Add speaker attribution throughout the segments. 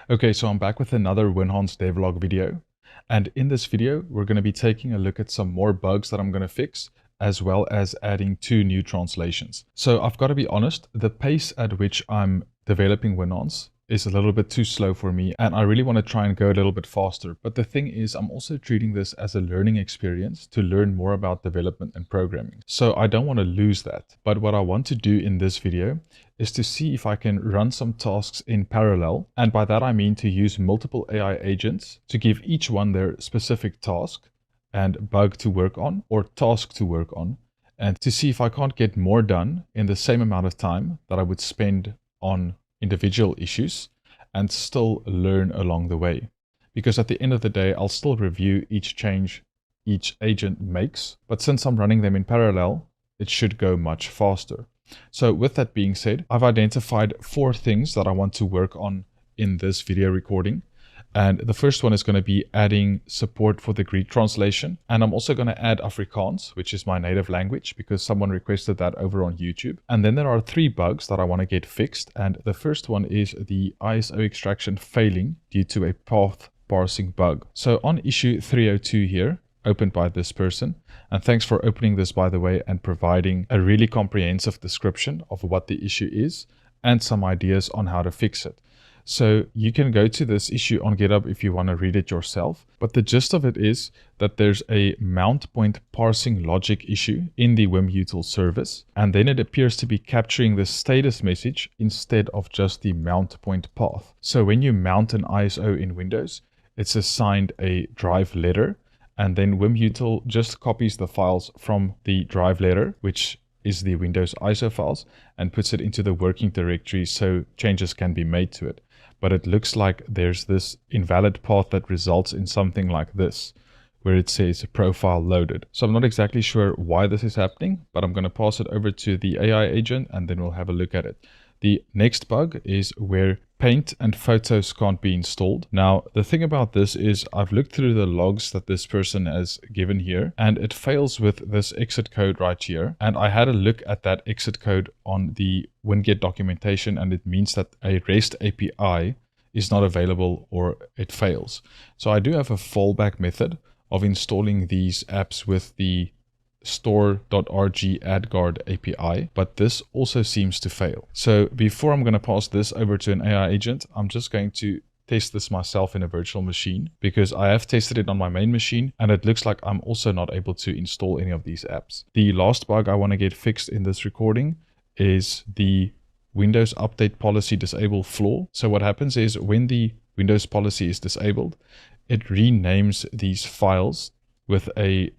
Speaker 1: Okay, so I'm back with another Winhance Devlog video. And in this video, we're going to be taking a look at some more bugs that I'm going to fix, as well as adding 2 new translations. So I've got to be honest, the pace at which I'm developing Winhance is a little bit too slow for me, and I really want to try and go a little bit faster. But the thing is, I'm also treating this as a learning experience to learn more about development and programming. So I don't want to lose that. But what I want to do in this video is to see if I can run some tasks in parallel. And by that I mean to use multiple AI agents to give each one their specific task and bug to work on, or task to work on, and to see if I can't get more done in the same amount of time that I would spend on individual issues and still learn along the way. Because at the end of the day, I'll still review each change each agent makes, but since I'm running them in parallel, it should go much faster. So with that being said, I've identified 4 things that I want to work on in this video recording. And the first one is going to be adding support for the Greek translation. And I'm also going to add Afrikaans, which is my native language, because someone requested that over on YouTube. And then there are 3 bugs that I want to get fixed. And the first one is the ISO extraction failing due to a path parsing bug. So on issue 302 here, opened by this person, and thanks for opening this, by the way, and providing a really comprehensive description of what the issue is and some ideas on how to fix it. So you can go to this issue on GitHub if you want to read it yourself. But the gist of it is that there's a mount point parsing logic issue in the WIMUtil service. And then it appears to be capturing the status message instead of just the mount point path. So when you mount an ISO in Windows, it's assigned a drive letter. And then WIMUtil just copies the files from the drive letter, which is the Windows ISO files, and puts it into the working directory so changes can be made to it. But it looks like there's this invalid path that results in something like this, where it says profile loaded. So I'm not exactly sure why this is happening, but I'm going to pass it over to the AI agent and then we'll have a look at it. The next bug is where Paint and Photos can't be installed. Now, the thing about this is I've looked through the logs that this person has given here, and it fails with this exit code right here. And I had a look at that exit code on the WinGet documentation, and it means that a REST API is not available or it fails. So I do have a fallback method of installing these apps with the store.rg AdGuard API, but this also seems to fail. So before I'm going to pass this over to an AI agent, I'm just going to test this myself in a virtual machine, because I have tested it on my main machine and it looks like I'm also not able to install any of these apps. The last bug I want to get fixed in this recording is the Windows Update Policy Disable flaw. So what happens is when the Windows policy is disabled, it renames these files with a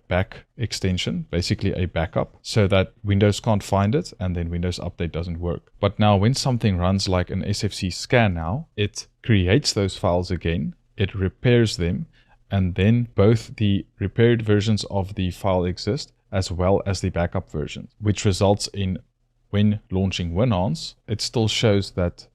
Speaker 1: .back extension, basically a backup, so that Windows can't find it and then Windows Update doesn't work. But now when something runs like an SFC scan now, it creates those files again, it repairs them, and then both the repaired versions of the file exist as well as the backup version, which results in when launching Winhance, it still shows that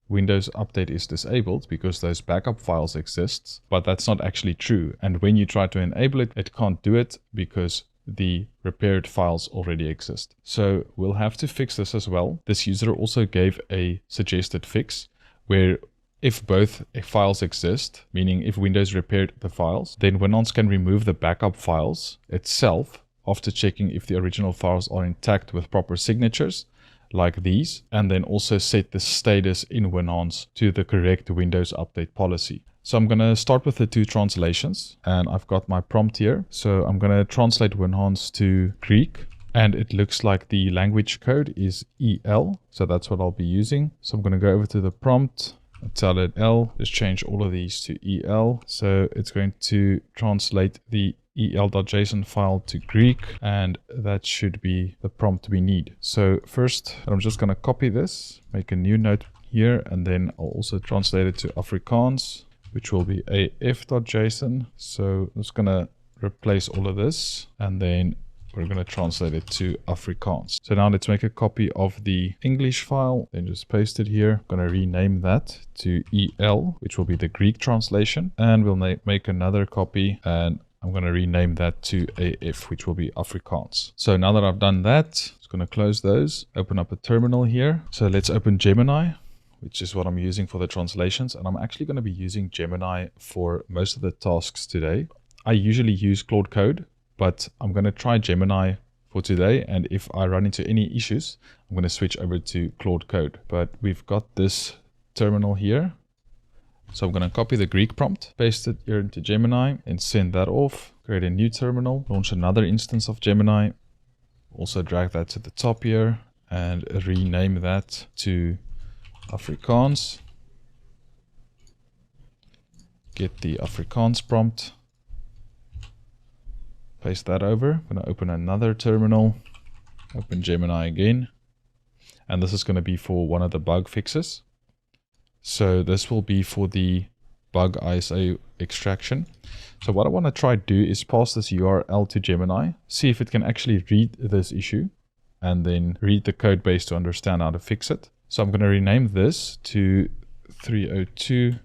Speaker 1: Windows Update is disabled because those backup files exist, but that's not actually true. And when you try to enable it, it can't do it because the repaired files already exist. So we'll have to fix this as well. This user also gave a suggested fix where if both files exist, meaning if Windows repaired the files, then Winhance can remove the backup files itself after checking if the original files are intact with proper signatures, like these, and then also set the status in Winhance to the correct Windows Update policy. So I'm going to start with the 2 translations, and I've got my prompt here. So I'm going to translate Winhance to Greek, and it looks like the language code is EL, so that's what I'll be using. So I'm going to go over to the prompt and tell it L, just change all of these to EL. So it's going to translate the el.json file to Greek, and that should be the prompt we need. So first, I'm just going to copy this, make a new note here, and then I'll also translate it to Afrikaans, which will be af.json. So I'm just going to replace all of this, and then we're going to translate it to Afrikaans. So now let's make a copy of the English file, then just paste it here. I'm going to rename that to EL, which will be the Greek translation, and we'll make another copy, and I'm going to rename that to AF, which will be Afrikaans. So now that I've done that, I'm just going to close those, open up a terminal here. So let's open Gemini. which is what I'm using for the translations. And I'm actually going to be using Gemini for most of the tasks today. I usually use Claude Code, but I'm going to try Gemini for today. And if I run into any issues, I'm going to switch over to Claude Code. But we've got this terminal here. So I'm going to copy the Greek prompt, paste it here into Gemini and send that off. Create a new terminal, launch another instance of Gemini. Also drag that to the top here and rename that to Afrikaans. Get the Afrikaans prompt. Paste that over. I'm going to open another terminal. Open Gemini again. And this is going to be for one of the bug fixes. So this will be for the bug ISO extraction. So what I want to try to do is pass this URL to Gemini, see if it can actually read this issue, and then read the code base to understand how to fix it. So I'm going to rename this to 302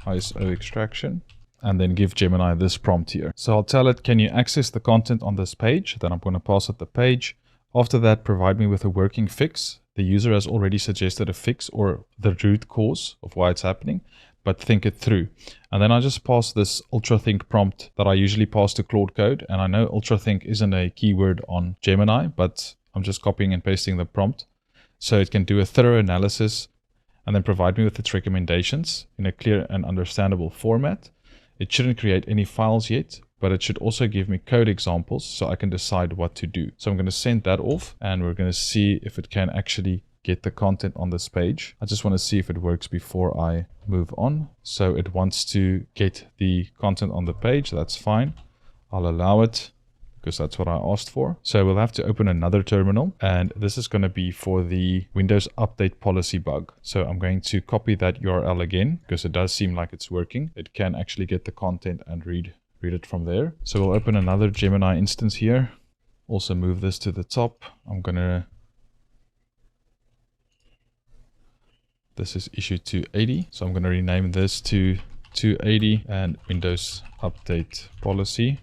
Speaker 1: ISO extraction, and then give Gemini this prompt here. So I'll tell it, can you access the content on this page? Then I'm going to pass it the page. After that, provide me with a working fix. The user has already suggested a fix or the root cause of why it's happening, but think it through. And then I just pass this ultrathink prompt that I usually pass to Claude Code. And I know ultrathink isn't a keyword on Gemini, but I'm just copying and pasting the prompt. So it can do a thorough analysis and then provide me with its recommendations in a clear and understandable format. It shouldn't create any files yet, but it should also give me code examples so I can decide what to do. So I'm going to send that off and we're going to see if it can actually get the content on this page. I just want to see if it works before I move on. So it wants to get the content on the page. That's fine. I'll allow it because that's what I asked for. So we'll have to open another terminal, and this is going to be for the Windows Update Policy bug. So I'm going to copy that URL again because it does seem like it's working. It can actually get the content and read it from there. So we'll open another Gemini instance here. Also move this to the top. This is issue 280. So I'm going to rename this to 280 and Windows Update Policy.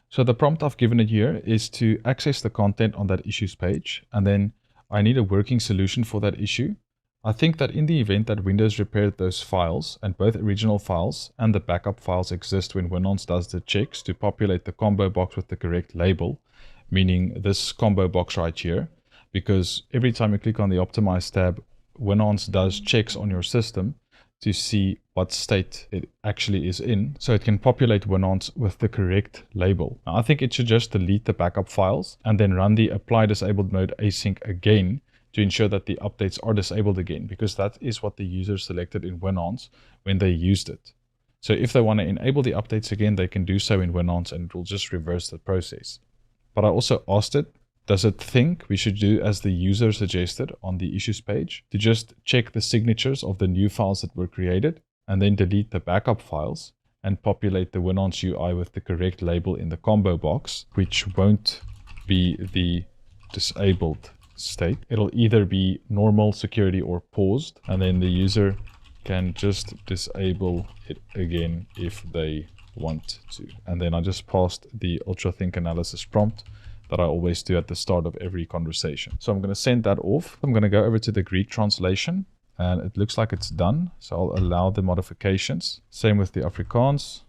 Speaker 1: So the prompt I've given it here is to access the content on that issues page. And then I need a working solution for that issue. I think that in the event that Windows repaired those files, and both original files and the backup files exist when Winhance does the checks to populate the combo box with the correct label, meaning this combo box right here, because every time you click on the Optimize tab, Winhance does checks on your system to see what state it actually is in, so it can populate Winhance with the correct label. Now, I think it should just delete the backup files and then run the apply disabled mode async again to ensure that the updates are disabled again, because that is what the user selected in Winhance when they used it. So if they want to enable the updates again, they can do so in Winhance and it will just reverse the process. But I also asked it, does it think we should do as the user suggested on the issues page, to just check the signatures of the new files that were created and then delete the backup files and populate the Winhance UI with the correct label in the combo box, which won't be the disabled state. It'll either be normal, security, or paused, and then the user can just disable it again if they want to. And then I just passed the ultrathink analysis prompt that I always do at the start of every conversation. So I'm going to send that off. I'm going to go over to the Greek translation and it looks like it's done. So I'll allow the modifications. Same with the Afrikaans.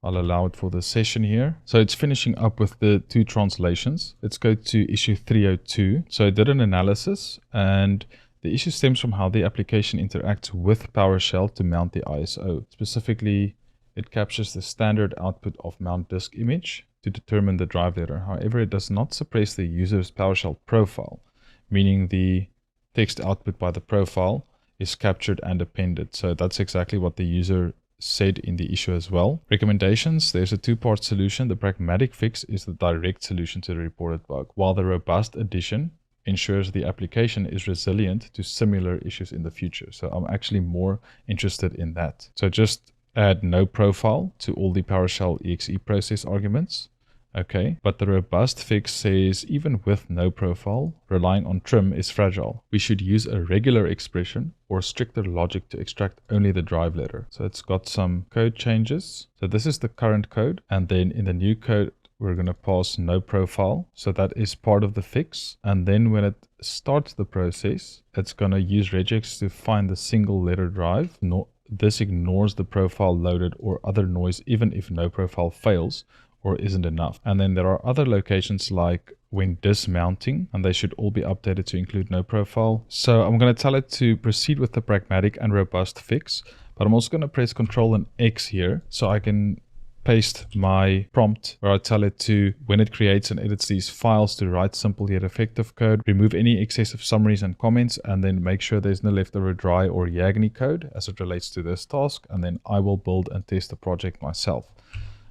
Speaker 1: I'll allow it for the session here. So it's finishing up with the two translations. Let's go to issue 302. So I did an analysis and the issue stems from how the application interacts with PowerShell to mount the ISO. Specifically, it captures the standard output of mount disk image to determine the drive letter. However, it does not suppress the user's PowerShell profile, meaning the text output by the profile is captured and appended. So that's exactly what the user said in the issue as well. Recommendations, there's a two-part solution. The pragmatic fix is the direct solution to the reported bug, while the robust addition ensures the application is resilient to similar issues in the future. So I'm actually more interested in that. So just add no profile to all the PowerShell exe process arguments. Okay, but the robust fix says even with no profile, relying on trim is fragile. We should use a regular expression or stricter logic to extract only the drive letter. So it's got some code changes. So this is the current code, and then in the new code we're going to pass no profile. So that is part of the fix. And then when it starts the process, it's going to use regex to find the single letter drive. This ignores the profile loaded or other noise, even if no profile fails or isn't enough. And then there are other locations like when dismounting, and they should all be updated to include no profile. So I'm going to tell it to proceed with the pragmatic and robust fix, but I'm also going to press Ctrl and X here so I can paste my prompt where I tell it to, when it creates and edits these files, to write simple yet effective code, remove any excessive summaries and comments, and then make sure there's no leftover dry or Yagni code as it relates to this task, and then I will build and test the project myself.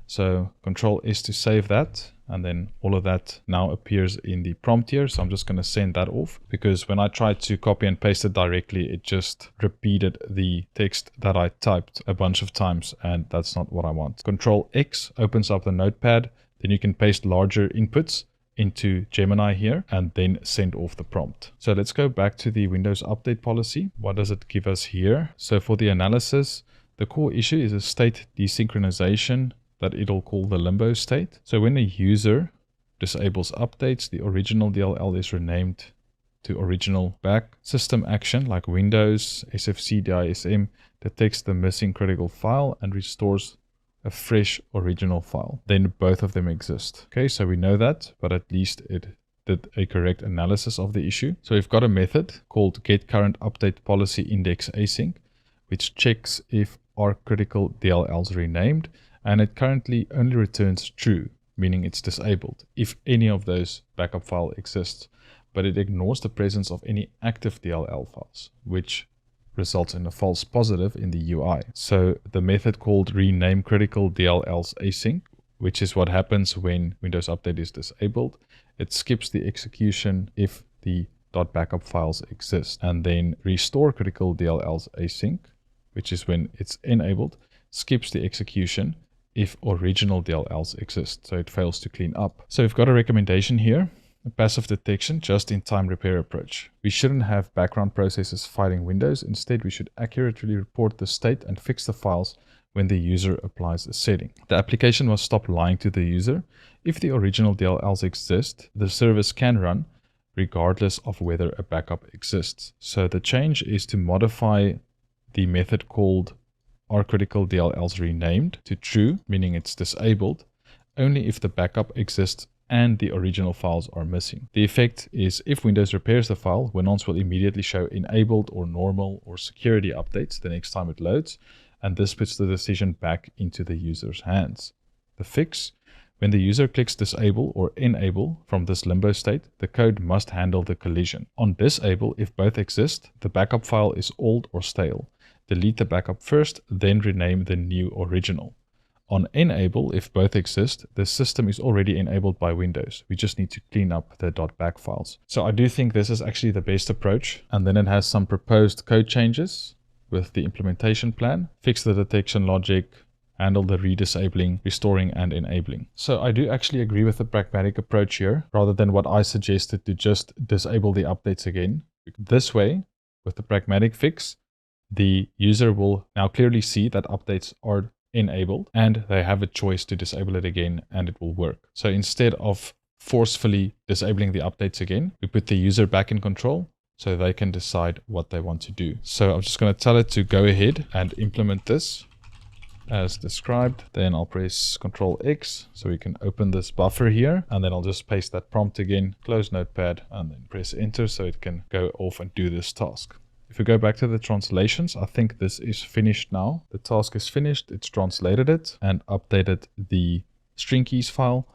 Speaker 1: So Ctrl S to save that, and then all of that now appears in the prompt here. So I'm just going to send that off, because when I tried to copy and paste it directly, it just repeated the text that I typed a bunch of times, and that's not what I want. Ctrl X opens up the notepad. Then you can paste larger inputs into Gemini here and then send off the prompt. So let's go back to the Windows update policy. What does it give us here? So for the analysis, the core issue is a state desynchronization that it'll call the limbo state. So when a user disables updates, the original DLL is renamed to original back. System action like Windows, SFC, DISM detects the missing critical file and restores a fresh original file. Then both of them exist. Okay, so we know that, but at least it did a correct analysis of the issue. So we've got a method called getCurrentUpdatePolicyIndexAsync, which checks if our critical DLLs renamed, and it currently only returns true, meaning it's disabled, if any of those backup file exists, but it ignores the presence of any active DLL files, which results in a false positive in the UI. So the method called rename critical DLLs async, which is what happens when Windows Update is disabled, it skips the execution if the .backup files exist, and then restore critical DLLs async, which is when it's enabled, skips the execution if original DLLs exist, so it fails to clean up. So we've got a recommendation here, a passive detection just-in-time repair approach. We shouldn't have background processes fighting Windows. Instead, we should accurately report the state and fix the files when the user applies a setting. The application must stop lying to the user. If the original DLLs exist, the service can run regardless of whether a backup exists. So the change is to modify the method called critical DLLs renamed to true, meaning it's disabled, only if the backup exists and the original files are missing. The effect is if Windows repairs the file, Winhance will immediately show enabled or normal or security updates the next time it loads, and this puts the decision back into the user's hands. The fix: when the user clicks disable or enable from this limbo state, the code must handle the collision. On disable, if both exist, the backup file is old or stale. Delete the backup first, then rename the new original. On enable, if both exist, the system is already enabled by Windows. We just need to clean up the .back files. So I do think this is actually the best approach. And then it has some proposed code changes with the implementation plan. Fix the detection logic, handle the redisabling, restoring, and enabling. So I do actually agree with the pragmatic approach here, rather than what I suggested to just disable the updates again. This way, with the pragmatic fix, the user will now clearly see that updates are enabled and they have a choice to disable it again and it will work. So instead of forcefully disabling the updates again, we put the user back in control so they can decide what they want to do. So I'm just going to tell it to go ahead and implement this as described. Then I'll press Ctrl X so we can open this buffer here, and then I'll just paste that prompt again, close Notepad, and then press enter so it can go off and do this task. If we go back to the translations, I think this is finished now. The task is finished, it's translated it and updated the string keys file.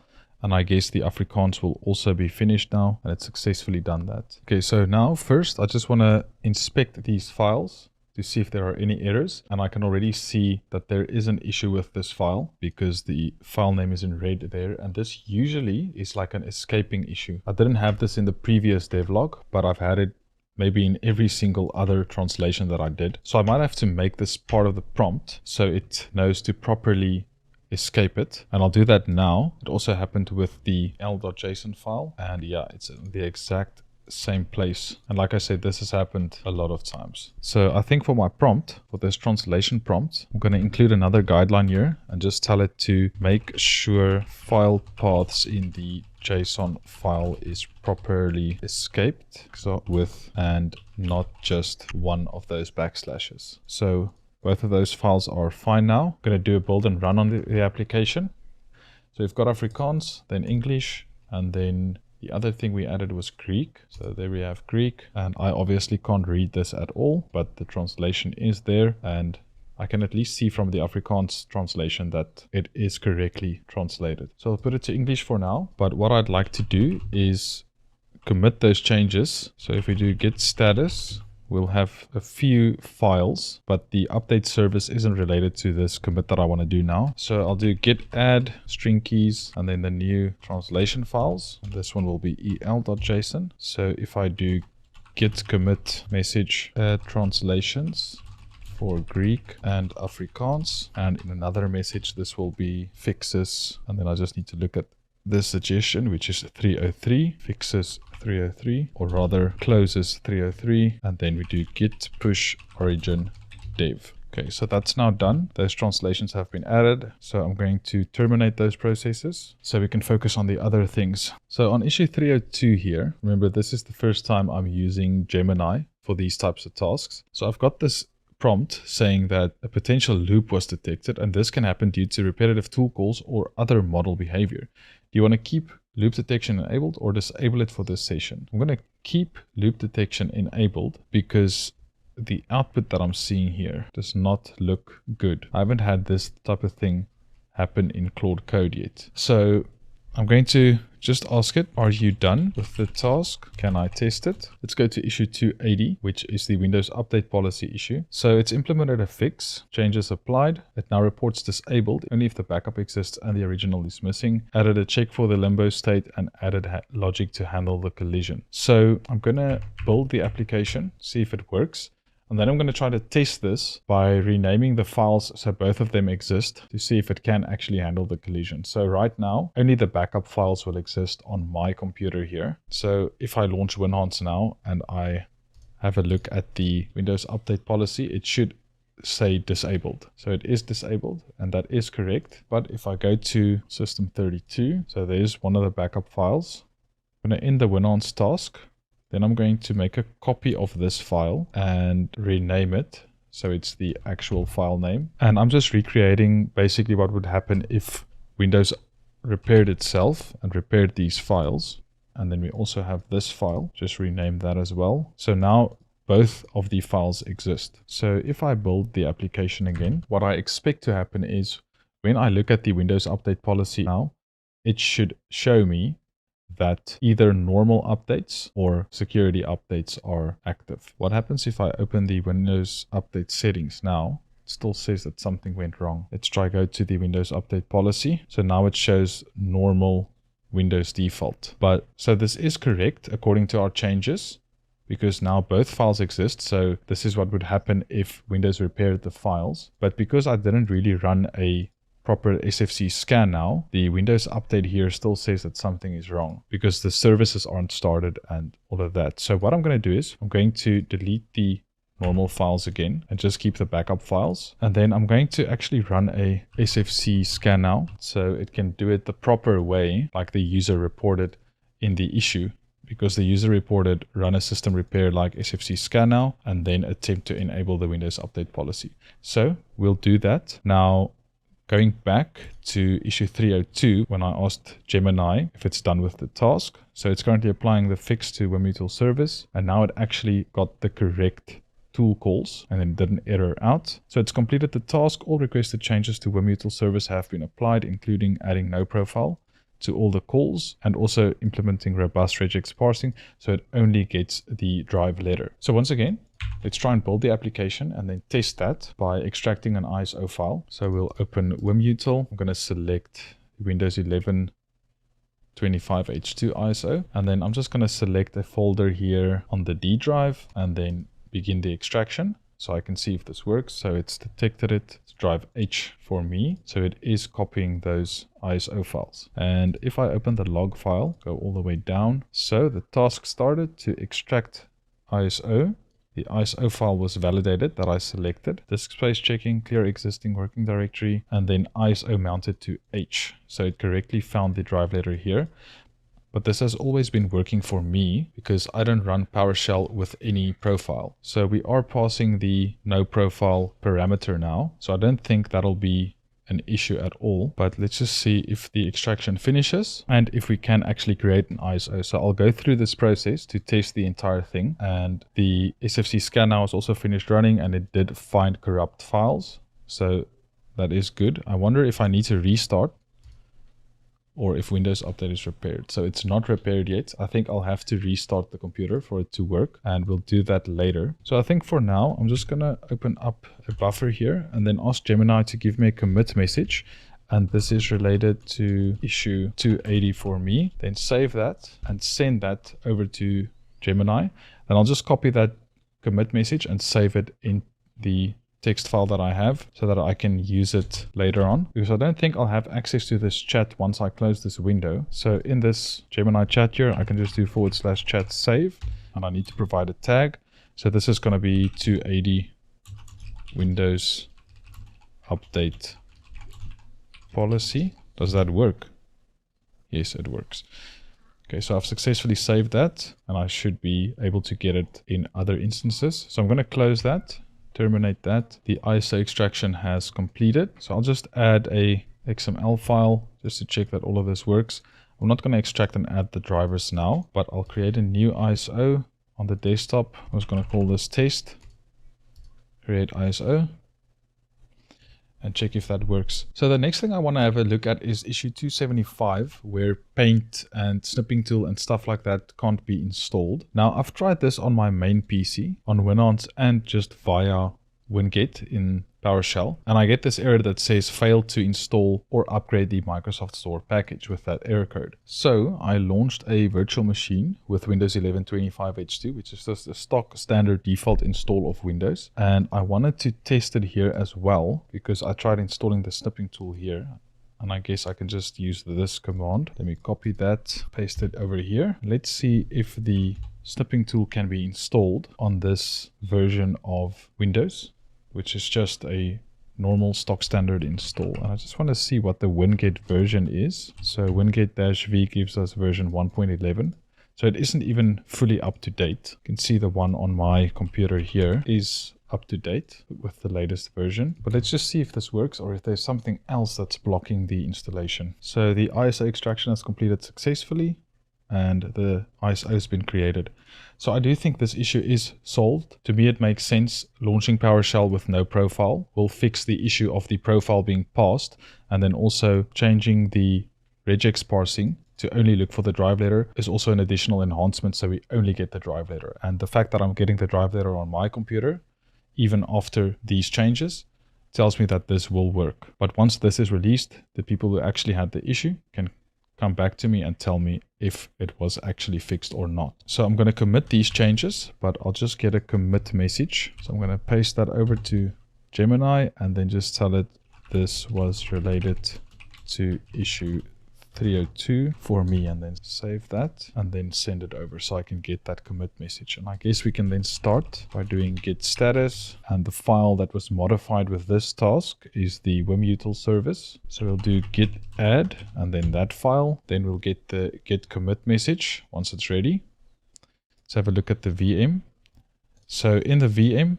Speaker 1: And I guess the Afrikaans will also be finished now, and it's successfully done that. Okay, so now first I just want to inspect these files to see if there are any errors. And I can already see that there is an issue with this file because the file name is in red there. And this usually is like an escaping issue. I didn't have this in the previous devlog, but I've had it maybe in every single other translation that I did. So I might have to make this part of the prompt so it knows to properly escape it. And I'll do that now. It also happened with the l.json file. And yeah, it's the exact same place. And like I said, this has happened a lot of times. So I think for my prompt, for this translation prompt, I'm going to include another guideline here and just tell it to make sure file paths in the JSON file is properly escaped with and not just one of those backslashes. So both of those files are fine now. I'm going to do a build and run on the application. So we've got Afrikaans, then English, and then the other thing we added was Greek. So there we have Greek, and I obviously can't read this at all, but the translation is there, and I can at least see from the Afrikaans translation that it is correctly translated. So I'll put it to English for now, but what I'd like to do is commit those changes. So if we do git status, we'll have a few files, but the update service isn't related to this commit that I want to do now. So I'll do git add string keys and then the new translation files. And this one will be el.json. So if I do git commit message add translations for Greek and Afrikaans, and in another message this will be fixes, and then I just need to look at this suggestion, which is 303, fixes 303, or rather closes 303, and then we do git push origin dev. Okay, so that's now done. Those translations have been added. So I'm going to terminate those processes so we can focus on the other things. So on issue 302 here, remember this is the first time I'm using Gemini for these types of tasks. So I've got this prompt saying that a potential loop was detected, and this can happen due to repetitive tool calls or other model behavior. Do you want to keep loop detection enabled or disable it for this session? I'm going to keep loop detection enabled because the output that I'm seeing here does not look good. I haven't had this type of thing happen in Claude Code yet. So I'm going to just ask it, are you done with the task? Can I test it? Let's go to issue 280, which is the Windows update policy issue. So it's implemented a fix, changes applied. It now reports disabled only if the backup exists and the original is missing. Added a check for the limbo state and added logic to handle the collision. So I'm going to build the application, see if it works. And then I'm going to try to test this by renaming the files so both of them exist to see if it can actually handle the collision. So right now, only the backup files will exist on my computer here. So if I launch Winhance now and I have a look at the Windows update policy, it should say disabled. So it is disabled and that is correct. But if I go to system 32, so there's one of the backup files. I'm going to end the Winhance task. Then I'm going to make a copy of this file and rename it. So it's the actual file name. And I'm just recreating basically what would happen if Windows repaired itself and repaired these files. And then we also have this file, just rename that as well. So now both of the files exist. So if I build the application again, what I expect to happen is when I look at the Windows update policy now, it should show me that either normal updates or security updates are active. What happens if I open the Windows update settings now? It still says that something went wrong. Let's try go to the Windows update policy. So now it shows normal Windows default. But so this is correct according to our changes because now both files exist. So this is what would happen if Windows repaired the files. But because I didn't really run a proper SFC scan now, the Windows update here still says that something is wrong because the services aren't started and all of that. So what I'm going to do is I'm going to delete the normal files again and just keep the backup files. And then I'm going to actually run a SFC scan now so it can do it the proper way like the user reported in the issue, because the user reported run a system repair like SFC scan now and then attempt to enable the Windows update policy. So we'll do that. Now, going back to issue 302, when I asked Gemini if it's done with the task. So it's currently applying the fix to WIMUtil service, and now it actually got the correct tool calls and then didn't error out. So it's completed the task. All requested changes to WIMUtil service have been applied, including adding no profile to all the calls and also implementing robust regex parsing so it only gets the drive letter. So once again, let's try and build the application and then test that by extracting an ISO file. So we'll open WIMUtil. I'm going to select Windows 11 25H2 ISO, and then I'm just going to select a folder here on the D drive and then begin the extraction. so I can see if this works. So it's detected it. It's drive H for me. So it is copying those ISO files. And if I open the log file, go all the way down. So the task started to extract ISO. The ISO file was validated that I selected. Disk space checking, clear existing working directory, and then ISO mounted to H. So it correctly found the drive letter here. But this has always been working for me because I don't run PowerShell with any profile. So we are passing the no profile parameter now. So I don't think that'll be an issue at all, but let's just see if the extraction finishes and if we can actually create an ISO. So I'll go through this process to test the entire thing, and the SFC scan now is also finished running and it did find corrupt files. So that is good. I wonder if I need to restart or if Windows Update is repaired. So it's not repaired yet. I think I'll have to restart the computer for it to work, and we'll do that later. So I think for now, I'm just gonna open up a buffer here and then ask Gemini to give me a commit message. And this is related to issue 280 for me. Then save that and send that over to Gemini. Then I'll just copy that commit message and save it in the text file that I have so that I can use it later on, because I don't think I'll have access to this chat once I close this window. So in this Gemini chat here, I can just do /chat save, and I need to provide a tag. So this is going to be 280 Windows Update policy. Does that work? Yes, it works. Okay, so I've successfully saved that and I should be able to get it in other instances. So I'm going to close that. Terminate that. The ISO extraction has completed. So I'll just add a XML file just to check that all of this works. I'm not going to extract and add the drivers now, but I'll create a new ISO on the desktop. I was going to call this test. Create ISO. And check if that works. So the next thing I want to have a look at is issue 275, where Paint and Snipping Tool and stuff like that can't be installed. Now I've tried this on my main PC, on Winhance, and just via Winget in PowerShell, and I get this error that says failed to install or upgrade the Microsoft Store package with that error code. So I launched a virtual machine with Windows 11 25H2, which is just a stock standard default install of Windows, and I wanted to test it here as well because I tried installing the snipping tool here, and I guess I can just use this command. Let me copy that, paste it over here. Let's see if the snipping tool can be installed on this version of Windows, which is just a normal stock standard install. And I just want to see what the Winget version is. So Winget-V gives us version 1.11. So it isn't even fully up to date. You can see the one on my computer here is up to date with the latest version. But let's just see if this works or if there's something else that's blocking the installation. So the ISO extraction has completed successfully and the ISO has been created. So I do think this issue is solved. To me, it makes sense. Launching PowerShell with no profile will fix the issue of the profile being passed, and then also changing the regex parsing to only look for the drive letter is also an additional enhancement, so we only get the drive letter. And the fact that I'm getting the drive letter on my computer, even after these changes, tells me that this will work. But once this is released, the people who actually had the issue can come back to me and tell me if it was actually fixed or not. So I'm going to commit these changes, but I'll just get a commit message. So I'm going to paste that over to Gemini and then just tell it this was related to issue 302 for me, and then save that and then send it over so I can get that commit message. And I guess we can then start by doing git status, and the file that was modified with this task is the WIMUtil service. So we'll do git add and then that file. Then we'll get the git commit message once it's ready. Let's have a look at the VM. So in the VM,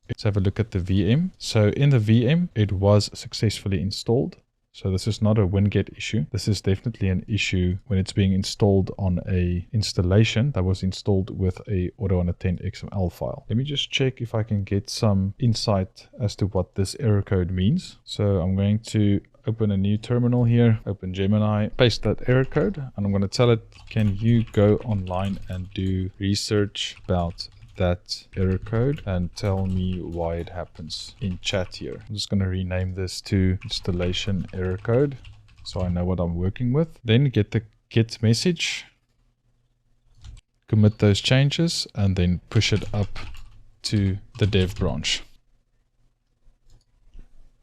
Speaker 1: let's have a look at the VM. So in the VM, it was successfully installed. So this is not a Winget issue. This is definitely an issue when it's being installed on a installation that was installed with a auto-unattend XML file. Let me just check if I can get some insight as to what this error code means. So I'm going to open a new terminal here, open Gemini, paste that error code, and I'm going to tell it, can you go online and do research about that error code and tell me why it happens in chat here. I'm just going to rename this to installation error code so I know what I'm working with. Then get the git message, commit those changes, and then push it up to the dev branch.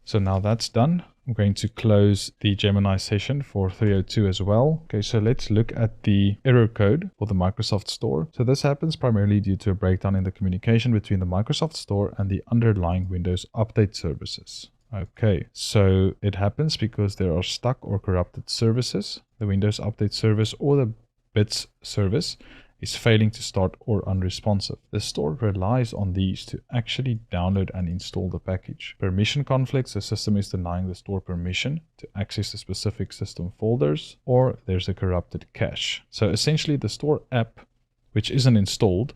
Speaker 1: So now that's done. I'm going to close the Gemini session for 302 as well. Okay, so let's look at the error code for the Microsoft Store. So this happens primarily due to a breakdown in the communication between the Microsoft Store and the underlying Windows update services. Okay, so it happens because there are stuck or corrupted services. The Windows Update service or the bits service is failing to start or unresponsive. The store relies on these to actually download and install the package. Permission conflicts, the system is denying the store permission to access the specific system folders, or there's a corrupted cache. So essentially the store app, which isn't installed,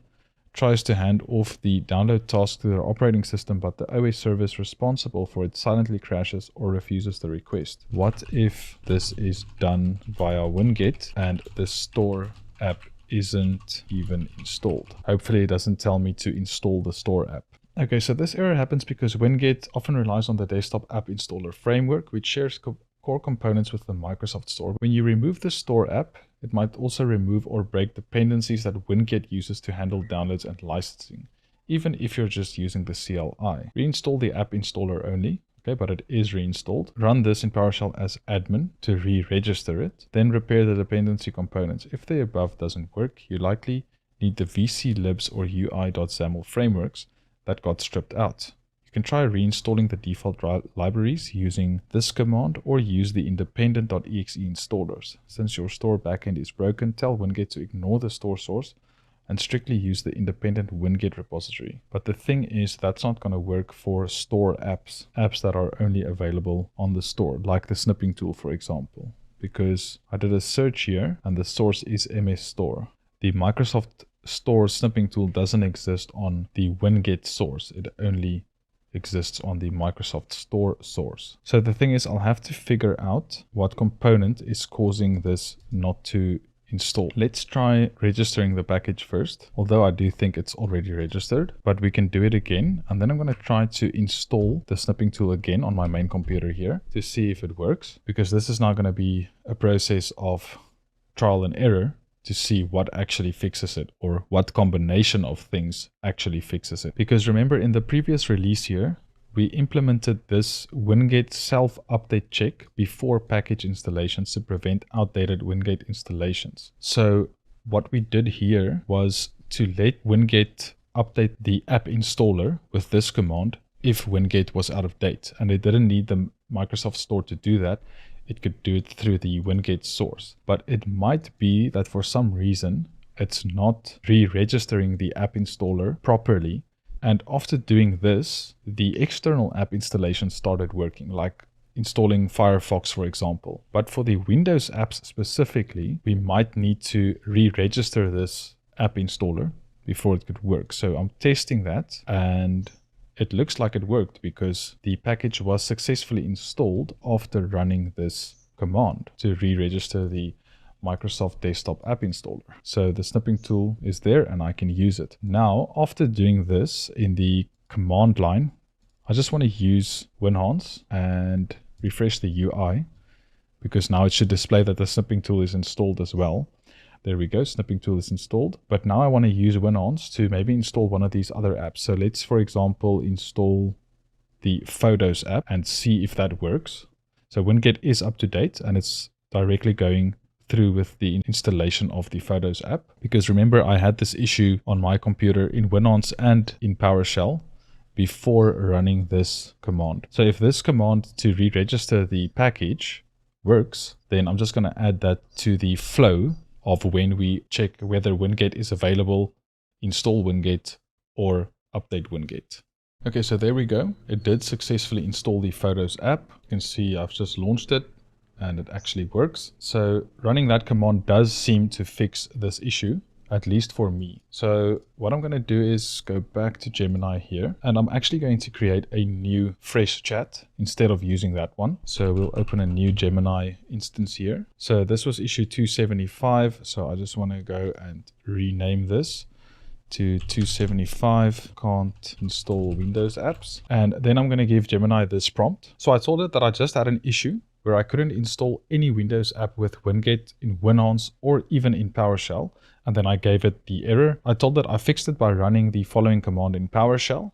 Speaker 1: tries to hand off the download task to their operating system, but the OS service responsible for it silently crashes or refuses the request. What if this is done via Winget and the store app isn't even installed? Hopefully it doesn't tell me to install the store app. Okay, so this error happens because Winget often relies on the desktop AppInstaller framework, which shares core components with the Microsoft Store. When you remove the store app, it might also remove or break dependencies that Winget uses to handle downloads and licensing, even if you're just using the CLI. Reinstall the AppInstaller only, okay, but it is reinstalled. Run this in PowerShell as admin to re-register it. Then repair the dependency components. If the above doesn't work, you likely need the vclibs or ui.xaml frameworks that got stripped out. You can try reinstalling the default libraries using this command or use the independent.exe installers. Since your store backend is broken, tell Winget to ignore the store source and strictly use the independent Winget repository. But the thing is, that's not going to work for store apps that are only available on the store, like the snipping tool, for example, because I did a search here and the source is MS Store. The Microsoft Store snipping tool doesn't exist on the Winget source. It only exists on the Microsoft Store source. So the thing is, I'll have to figure out what component is causing this not to install. Let's try registering the package first, although I do think it's already registered, but we can do it again. And then I'm going to try to install the snipping tool again on my main computer here to see if it works, because this is now going to be a process of trial and error to see what actually fixes it, or what combination of things actually fixes it. Because remember, in the previous release here, we implemented this Winget self-update check before package installations to prevent outdated Winget installations. So what we did here was to let Winget update the AppInstaller with this command if Winget was out of date. And it didn't need the Microsoft Store to do that. It could do it through the Winget source. But it might be that for some reason, it's not re-registering the AppInstaller properly. And after doing this, the external app installation started working, like installing Firefox, for example. But for the Windows apps specifically, we might need to re-register this AppInstaller before it could work. So I'm testing that, and it looks like it worked because the package was successfully installed after running this command to re-register the Microsoft Desktop AppInstaller. So the snipping tool is there and I can use it. Now, after doing this in the command line, I just want to use Winhance and refresh the UI, because now it should display that the snipping tool is installed as well. There we go, snipping tool is installed. But now I want to use Winhance to maybe install one of these other apps. So let's, for example, install the Photos app and see if that works. So Winget is up to date and it's directly going through with the installation of the Photos app. Because remember, I had this issue on my computer in Winhance and in PowerShell before running this command. So if this command to re-register the package works, then I'm just going to add that to the flow of when we check whether Winget is available, install Winget, or update Winget. Okay, so there we go. It did successfully install the Photos app. You can see I've just launched it and it actually works. So running that command does seem to fix this issue, at least for me. So what I'm going to do is go back to Gemini here, and I'm actually going to create a new fresh chat instead of using that one. So we'll open a new Gemini instance here. So this was issue 275. So I just want to go and rename this to 275 can't install Windows apps. And then I'm going to give Gemini this prompt. So I told it that I just had an issue where I couldn't install any Windows app with Winget in Winhance or even in PowerShell. And then I gave it the error. I told it I fixed it by running the following command in PowerShell.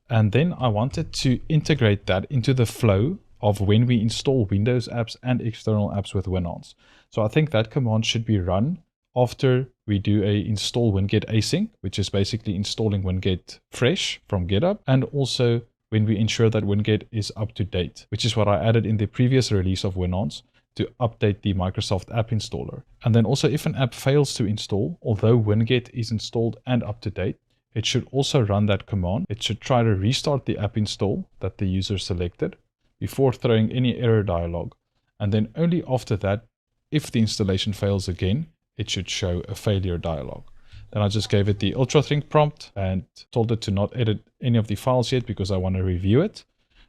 Speaker 1: And then I wanted to integrate that into the flow of when we install Windows apps and external apps with Winhance. So I think that command should be run after we do a install Winget async, which is basically installing Winget fresh from GitHub, and also when we ensure that Winget is up to date, which is what I added in the previous release of Winhance to update the Microsoft AppInstaller. And then also if an app fails to install, although Winget is installed and up to date, it should also run that command. It should try to restart the app install that the user selected before throwing any error dialog. And then only after that, if the installation fails again, it should show a failure dialog. Then I just gave it the ultra-think prompt and told it to not edit any of the files yet because I want to review it.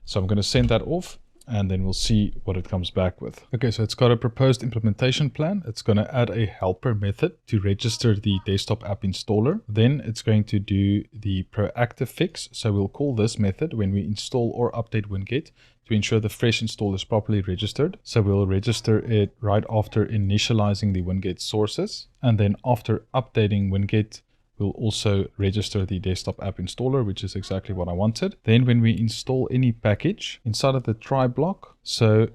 Speaker 1: So I'm going to send that off and then we'll see what it comes back with. Okay, so it's got a proposed implementation plan. It's going to add a helper method to register the desktop app installer. Then it's going to do the proactive fix. So we'll call this method when we install or update Winget to ensure the fresh install is properly registered. So we'll register it right after initializing the Winget sources. And then after updating Winget, we'll also register the desktop app installer, which is exactly what I wanted. Then when we install any package inside of the try block, so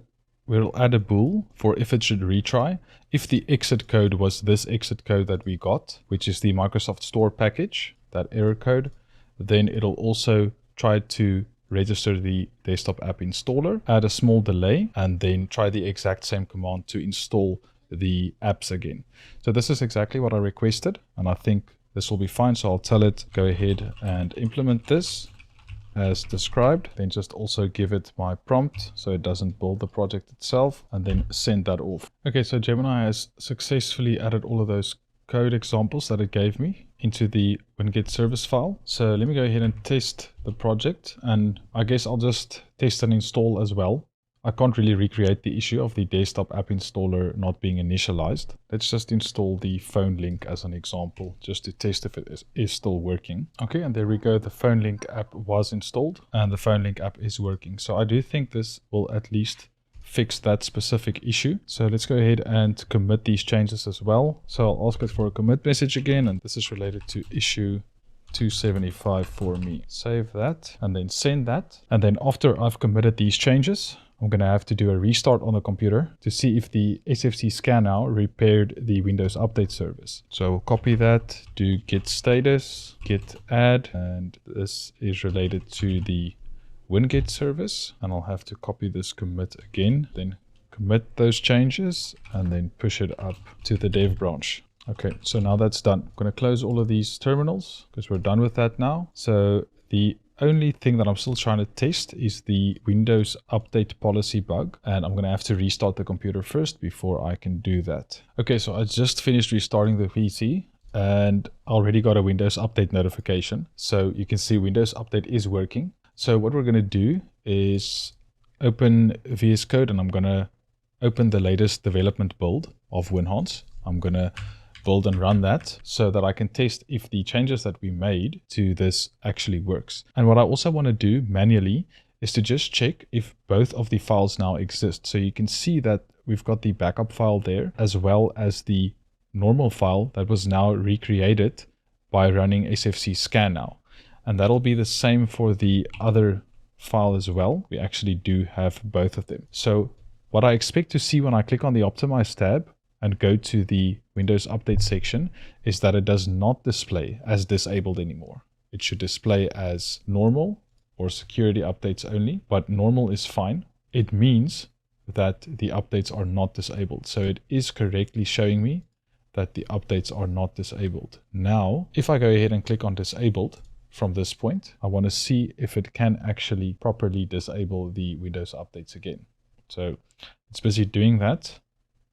Speaker 1: we'll add a bool for if it should retry. If the exit code was this exit code that we got, which is the Microsoft Store package, that error code, then it'll also try to register the desktop app installer, add a small delay, and then try the exact same command to install the apps again. So this is exactly what I requested, and I think this will be fine. So I'll tell it, go ahead and implement this as described. Then just also give it my prompt so it doesn't build the project itself, and then send that off. Okay, so Gemini has successfully added all of those code examples that it gave me into the Winget service file. So let me go ahead and test the project, and I guess I'll just test and install as well. I can't really recreate the issue of the desktop app installer not being initialized. Let's just install the phone link as an example, just to test if it is still working. Okay, and there we go. The phone link app was installed and the phone link app is working. So I do think this will at least fix that specific issue. So let's go ahead and commit these changes as well. So I'll ask it for a commit message again, and this is related to issue 275 for me. Save that and then send that. And then after I've committed these changes, I'm going to have to do a restart on the computer to see if the SFC scan now repaired the Windows Update service. So copy that, do git status, git add, and this is related to the Winget service. And I'll have to copy this commit again, then commit those changes, and then push it up to the dev branch. Okay, so now that's done. I'm going to close all of these terminals because we're done with that now. So the only thing that I'm still trying to test is the Windows Update policy bug, and I'm going to have to restart the computer first before I can do that. Okay, so I just finished restarting the PC and already got a Windows Update notification. So you can see Windows Update is working. So what we're going to do is open VS Code, and I'm going to open the latest development build of Winhance. I'm going to build and run that so that I can test if the changes that we made to this actually works. And what I also want to do manually is to just check if both of the files now exist. So you can see that we've got the backup file there as well as the normal file that was now recreated by running SFC scan now. And that'll be the same for the other file as well. We actually do have both of them. So what I expect to see when I click on the Optimize tab and go to the Windows Update section is that it does not display as disabled anymore. It should display as normal or security updates only, but normal is fine. It means that the updates are not disabled. So it is correctly showing me that the updates are not disabled. Now, if I go ahead and click on disabled from this point, I want to see if it can actually properly disable the Windows updates again. So it's busy doing that.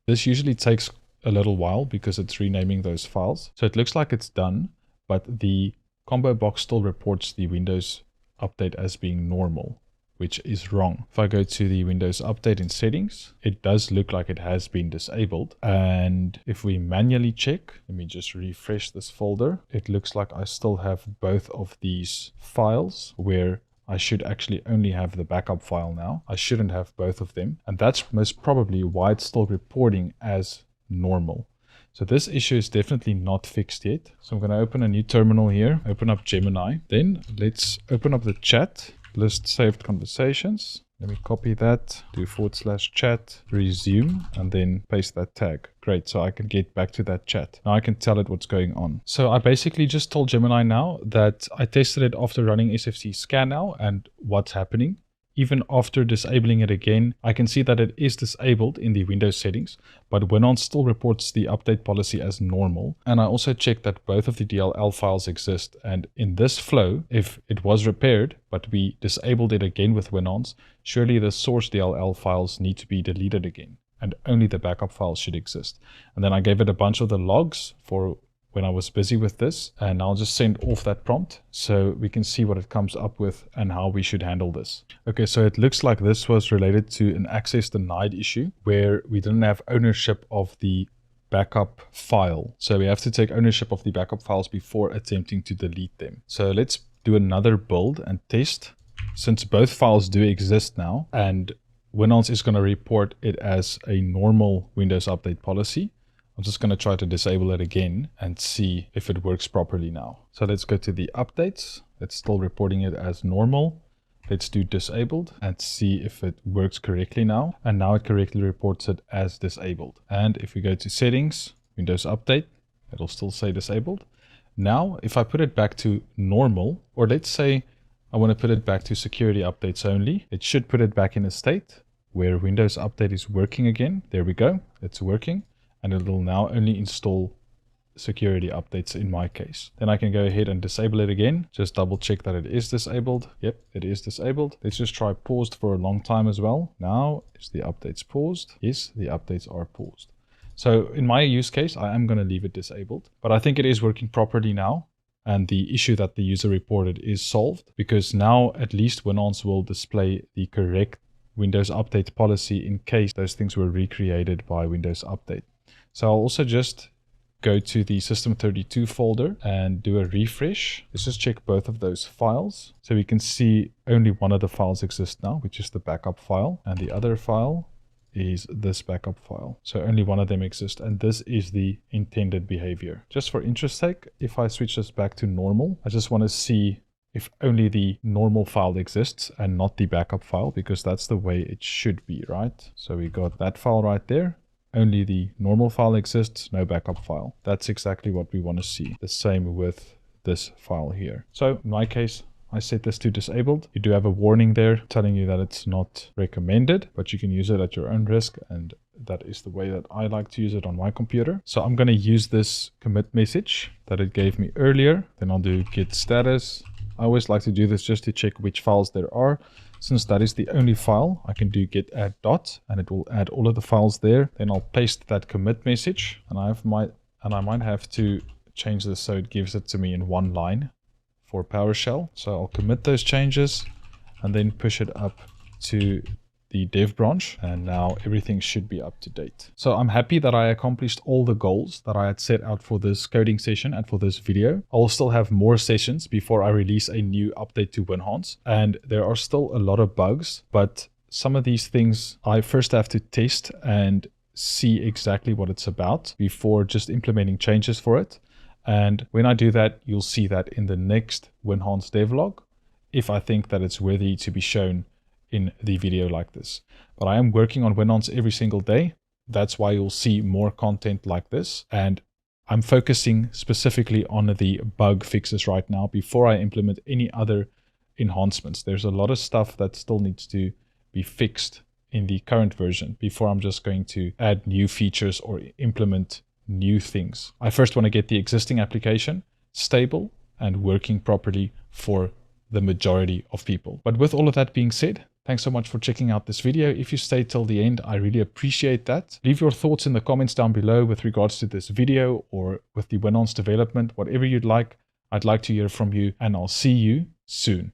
Speaker 1: This usually takes a little while because it's renaming those files. So it looks like it's done, but the combo box still reports the Windows update as being normal, which is wrong. If I go to the Windows Update in settings, it does look like it has been disabled. And if we manually check, let me just refresh this folder. It looks like I still have both of these files where I should actually only have the backup file now. I shouldn't have both of them. And that's most probably why it's still reporting as normal. So this issue is definitely not fixed yet. So I'm going to open a new terminal here, open up Gemini. Then let's open up the chat, list saved conversations. Let me copy that, do /chat, resume, and then paste that tag. Great, so I can get back to that chat. Now I can tell it what's going on. So I basically just told Gemini now that I tested it after running SFC scan now and what's happening. Even after disabling it again, I can see that it is disabled in the Windows settings, but Winhance still reports the update policy as normal. And I also checked that both of the DLL files exist. And in this flow, if it was repaired, but we disabled it again with Winhance, surely the source DLL files need to be deleted again, and only the backup files should exist. And then I gave it a bunch of the logs for when I was busy with this, and I'll just send off that prompt so we can see what it comes up with and how we should handle this. Okay, so it looks like this was related to an access denied issue where we didn't have ownership of the backup file. So we have to take ownership of the backup files before attempting to delete them. So let's do another build and test. Since both files do exist now, and Winhance is going to report it as a normal Windows update policy, I'm just going to try to disable it again and see if it works properly now. So let's go to the updates. It's still reporting it as normal. Let's do disabled and see if it works correctly now. And now it correctly reports it as disabled. And if we go to settings, Windows update, it'll still say disabled. Now, if I put it back to normal, or let's say I want to put it back to security updates only, it should put it back in a state where Windows update is working again. There we go. It's working. And it will now only install security updates in my case. Then I can go ahead and disable it again. Just double check that it is disabled. Yep, it is disabled. Let's just try paused for a long time as well. Now, is the updates paused? Yes, the updates are paused. So in my use case, I am going to leave it disabled, but I think it is working properly now. And the issue that the user reported is solved because now at least Winhance will display the correct Windows update policy in case those things were recreated by Windows update. So I'll also just go to the System32 folder and do a refresh. Let's just check both of those files. So we can see only one of the files exists now, which is the backup file. And the other file is this backup file. So only one of them exists. And this is the intended behavior. Just for interest sake, if I switch this back to normal, I just want to see if only the normal file exists and not the backup file, because that's the way it should be, right? So we got that file right there. Only the normal file exists, no backup file. That's exactly what we want to see. The same with this file here. So in my case, I set this to disabled. You do have a warning there telling you that it's not recommended, but you can use it at your own risk. And that is the way that I like to use it on my computer. So I'm going to use this commit message that it gave me earlier. Then I'll do git status. I always like to do this just to check which files there are. Since that is the only file, I can do git add dot and it will add all of the files there. Then I'll paste that commit message and I might have to change this so it gives it to me in one line for PowerShell. So I'll commit those changes and then push it up to the dev branch, and now everything should be up to date. So I'm happy that I accomplished all the goals that I had set out for this coding session and for this video. I'll still have more sessions before I release a new update to Winhance, and there are still a lot of bugs, but some of these things I first have to test and see exactly what it's about before just implementing changes for it. And when I do that, you'll see that in the next Winhance Devlog, if I think that it's worthy to be shown in the video like this. But I am working on Winhance every single day. That's why you'll see more content like this. And I'm focusing specifically on the bug fixes right now before I implement any other enhancements. There's a lot of stuff that still needs to be fixed in the current version before I'm just going to add new features or implement new things. I first want to get the existing application stable and working properly for the majority of people. But with all of that being said, thanks so much for checking out this video. If you stayed till the end, I really appreciate that. Leave your thoughts in the comments down below with regards to this video or with the Winhance development, whatever you'd like. I'd like to hear from you, and I'll see you soon.